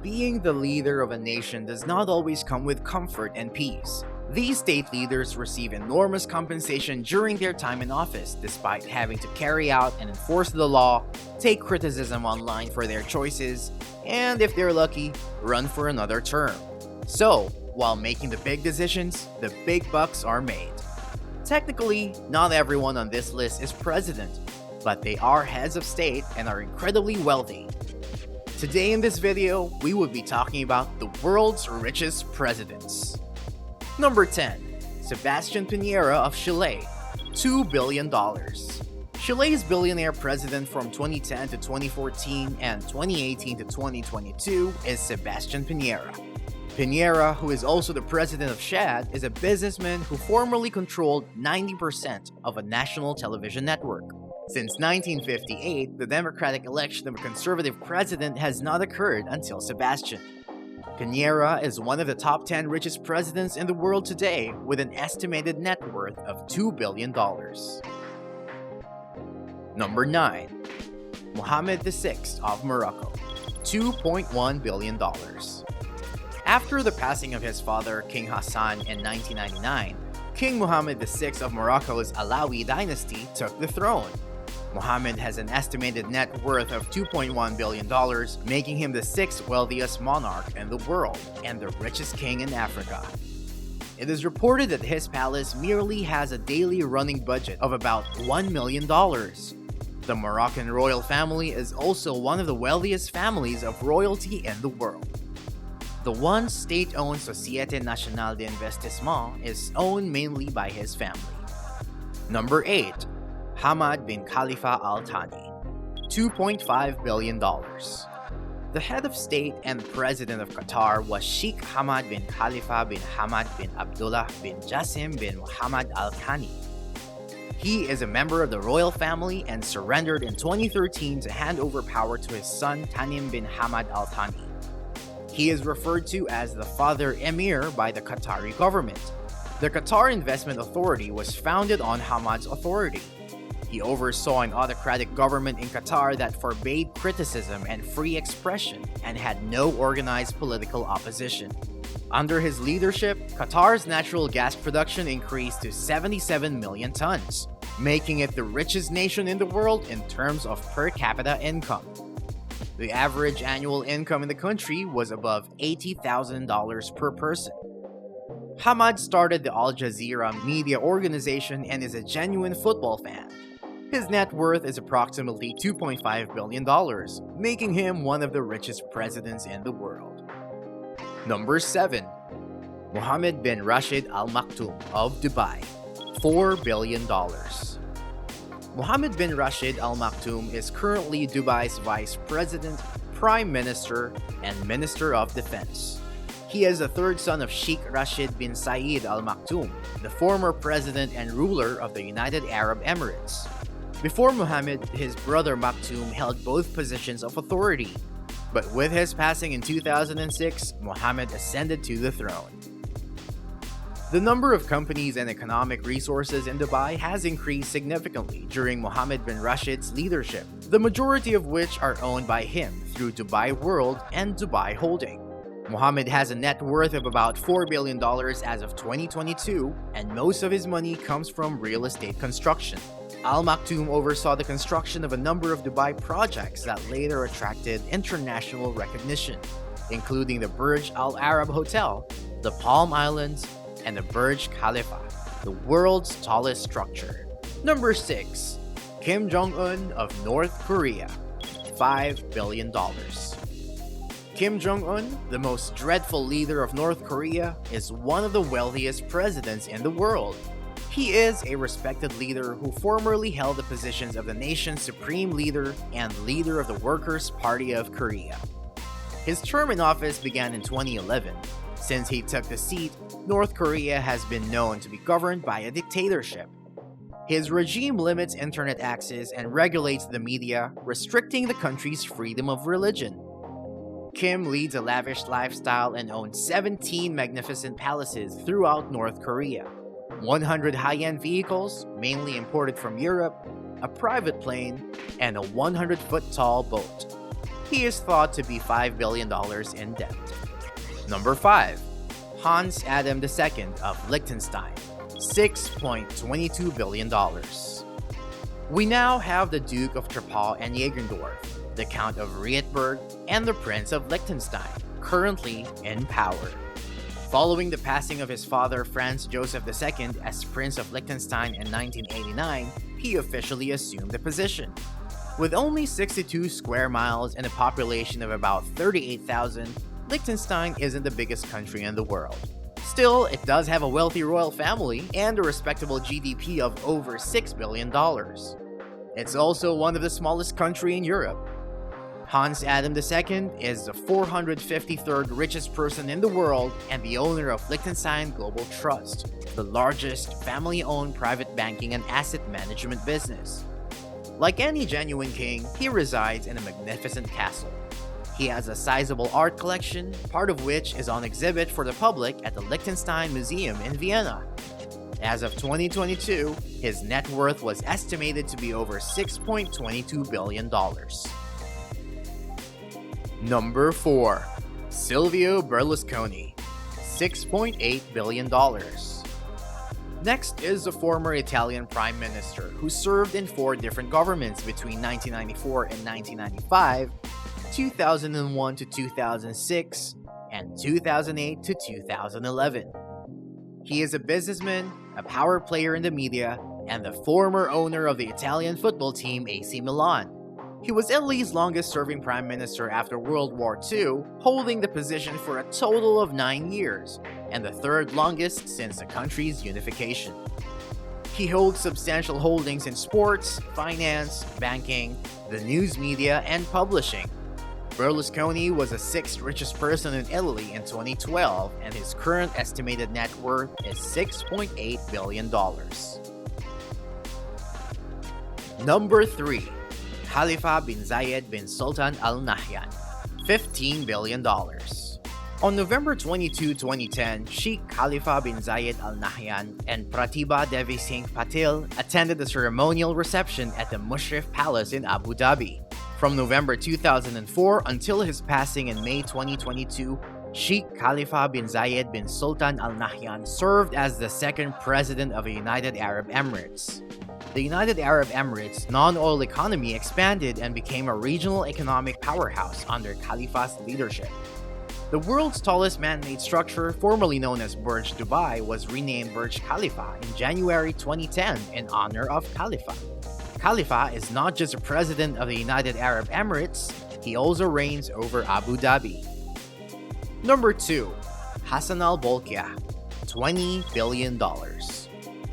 Being the leader of a nation does not always come with comfort and peace. These state leaders receive enormous compensation during their time in office, despite having to carry out and enforce the law, take criticism online for their choices, and if they're lucky, run for another term. So, while making the big decisions, the big bucks are made. Technically, not everyone on this list is president, but they are heads of state and are incredibly wealthy. Today in this video, we will be talking about the world's richest presidents. Number 10. Sebastian Pinera of Chile, $2 billion. Chile's billionaire president from 2010 to 2014 and 2018 to 2022 is Sebastian Pinera. Pinera, who is also the president of Chad, is a businessman who formerly controlled 90% of a national television network. Since 1958, the democratic election of a conservative president has not occurred until Sebastian. Pinera is one of the top 10 richest presidents in the world today, with an estimated net worth of $2 billion. Number 9. Mohammed VI of Morocco, $2.1 billion. After the passing of his father, King Hassan, in 1999, King Mohammed VI of Morocco's Alawi dynasty took the throne. Mohammed has an estimated net worth of $2.1 billion, making him the 6th wealthiest monarch in the world and the richest king in Africa. It is reported that his palace merely has a daily running budget of about $1 million. The Moroccan royal family is also one of the wealthiest families of royalty in the world. The once state-owned Société Nationale d'Investissement is owned mainly by his family. Number 8. Hamad bin Al Thani, $2.5 billion. The head of state and president of Qatar was Sheikh Hamad bin Khalifa bin Hamad bin Abdullah bin Jassim bin Mohamed Al Thani. He is a member of the royal family and surrendered in 2013 to hand over power to his son Tamim bin Hamad Al Thani. He is referred to as the Father Emir by the Qatari government. The Qatar Investment Authority was founded on Hamad's authority. He oversaw an autocratic government in Qatar that forbade criticism and free expression and had no organized political opposition. Under his leadership, Qatar's natural gas production increased to 77 million tons, making it the richest nation in the world in terms of per capita income. The average annual income in the country was above $80,000 per person. Hamad started the Al Jazeera media organization and is a genuine football fan. His net worth is approximately $2.5 billion, making him one of the richest presidents in the world. Number 7. Mohamed Bin Rashid Al Maktoum of Dubai, $4 billion. Mohamed Bin Rashid Al Maktoum is currently Dubai's Vice President, Prime Minister, and Minister of Defense. He is the third son of Sheikh Rashid bin Zayed Al Maktoum, the former president and ruler of the United Arab Emirates. Before Mohammed, his brother Maktoum held both positions of authority, but with his passing in 2006, Mohammed ascended to the throne. The number of companies and economic resources in Dubai has increased significantly during Mohammed bin Rashid's leadership, the majority of which are owned by him through Dubai World and Dubai Holding. Mohammed has a net worth of about $4 billion as of 2022, and most of his money comes from real estate construction. Al Maktoum oversaw the construction of a number of Dubai projects that later attracted international recognition, including the Burj Al Arab Hotel, the Palm Islands, and the Burj Khalifa, the world's tallest structure. Number 6. Kim Jong-Un of North Korea, $5 billion. Kim Jong-un, the most dreadful leader of North Korea, is one of the wealthiest presidents in the world. He is a respected leader who formerly held the positions of the nation's supreme leader and leader of the Workers' Party of Korea. His term in office began in 2011. Since he took the seat, North Korea has been known to be governed by a dictatorship. His regime limits internet access and regulates the media, restricting the country's freedom of religion. Kim leads a lavish lifestyle and owns 17 magnificent palaces throughout North Korea, 100 high-end vehicles, mainly imported from Europe, a private plane, and a 100-foot-tall boat. He is thought to be $5 billion in debt. Number 5. Hans Adam II of Liechtenstein, $6.22 billion. We now have the Duke of Treptow and Jägerndorf, the Count of Rietberg, and the Prince of Liechtenstein, currently in power. Following the passing of his father Franz Joseph II as Prince of Liechtenstein in 1989, he officially assumed the position. With only 62 square miles and a population of about 38,000, Liechtenstein isn't the biggest country in the world. Still, it does have a wealthy royal family and a respectable GDP of over $6 billion. It's also one of the smallest countries in Europe. Hans Adam II is the 453rd richest person in the world and the owner of Liechtenstein Global Trust, the largest family-owned private banking and asset management business. Like any genuine king, he resides in a magnificent castle. He has a sizable art collection, part of which is on exhibit for the public at the Liechtenstein Museum in Vienna. As of 2022, his net worth was estimated to be over $6.22 billion. Number 4. Silvio Berlusconi, $6.8 billion. Next is the former Italian Prime Minister who served in 4 different governments between 1994 and 1995, 2001 to 2006, and 2008 to 2011. He is a businessman, a power player in the media, and the former owner of the Italian football team AC Milan. He was Italy's longest-serving prime minister after World War II, holding the position for a total of 9 years, and the third longest since the country's unification. He holds substantial holdings in sports, finance, banking, the news media, and publishing. Berlusconi was the 6th richest person in Italy in 2012, and his current estimated net worth is $6.8 billion. Number 3. Khalifa bin Zayed bin Sultan Al Nahyan, $15 billion. On November 22, 2010, Sheikh Khalifa bin Zayed Al Nahyan and Pratibha Devi Singh Patil attended a ceremonial reception at the Mushrif Palace in Abu Dhabi. From November 2004 until his passing in May 2022, Sheikh Khalifa bin Zayed bin Sultan Al Nahyan served as the 2nd President of the United Arab Emirates. The United Arab Emirates' non-oil economy expanded and became a regional economic powerhouse under Khalifa's leadership. The world's tallest man-made structure, formerly known as Burj Dubai, was renamed Burj Khalifa in January 2010 in honor of Khalifa. Khalifa is not just a president of the United Arab Emirates, he also reigns over Abu Dhabi. Number 2. Hassan Al Bolkiah, $20 billion.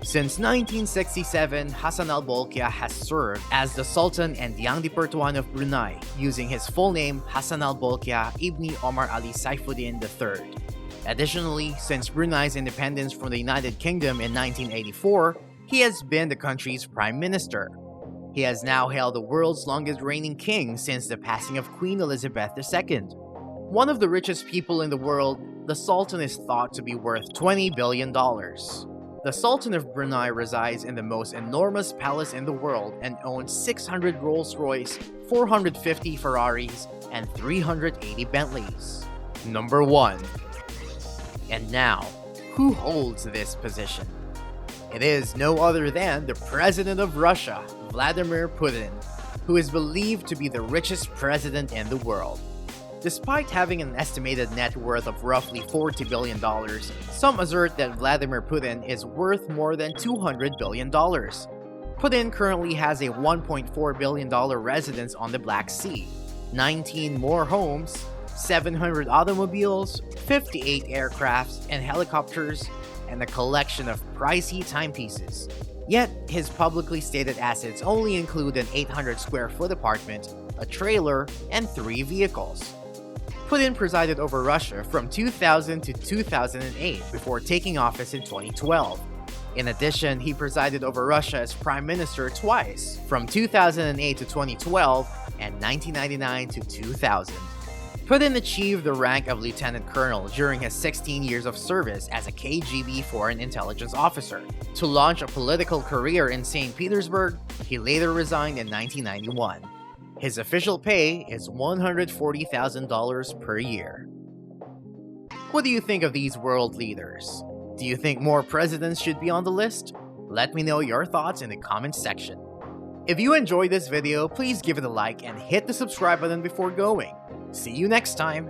Since 1967, Hassan Al Bolkiah has served as the Sultan and Yang di-Pertuan of Brunei, using his full name Hassan Al Bolkiah Ibni Omar Ali Saifuddin III. Additionally, since Brunei's independence from the United Kingdom in 1984, he has been the country's prime minister. He has now held the world's longest reigning king since the passing of Queen Elizabeth II. One of the richest people in the world, the Sultan is thought to be worth $20 billion. The Sultan of Brunei resides in the most enormous palace in the world and owns 600 Rolls-Royce, 450 Ferraris, and 380 Bentleys. Number 1. And now, who holds this position? It is no other than the President of Russia, Vladmir Putin, who is believed to be the richest president in the world. Despite having an estimated net worth of roughly $40 billion, some assert that Vladimir Putin is worth more than $200 billion. Putin currently has a $1.4 billion residence on the Black Sea, 19 more homes, 700 automobiles, 58 aircrafts and helicopters, and a collection of pricey timepieces. Yet, his publicly stated assets only include an 800 square foot apartment, a trailer, and 3 vehicles. Putin presided over Russia from 2000 to 2008 before taking office in 2012. In addition, he presided over Russia as prime minister twice, from 2008 to 2012 and 1999 to 2000. Putin achieved the rank of lieutenant colonel during his 16 years of service as a KGB foreign intelligence officer. To launch a political career in St. Petersburg, he later resigned in 1991. His official pay is $140,000 per year. What do you think of these world leaders? Do you think more presidents should be on the list? Let me know your thoughts in the comments section. If you enjoyed this video, please give it a like and hit the subscribe button before going. See you next time!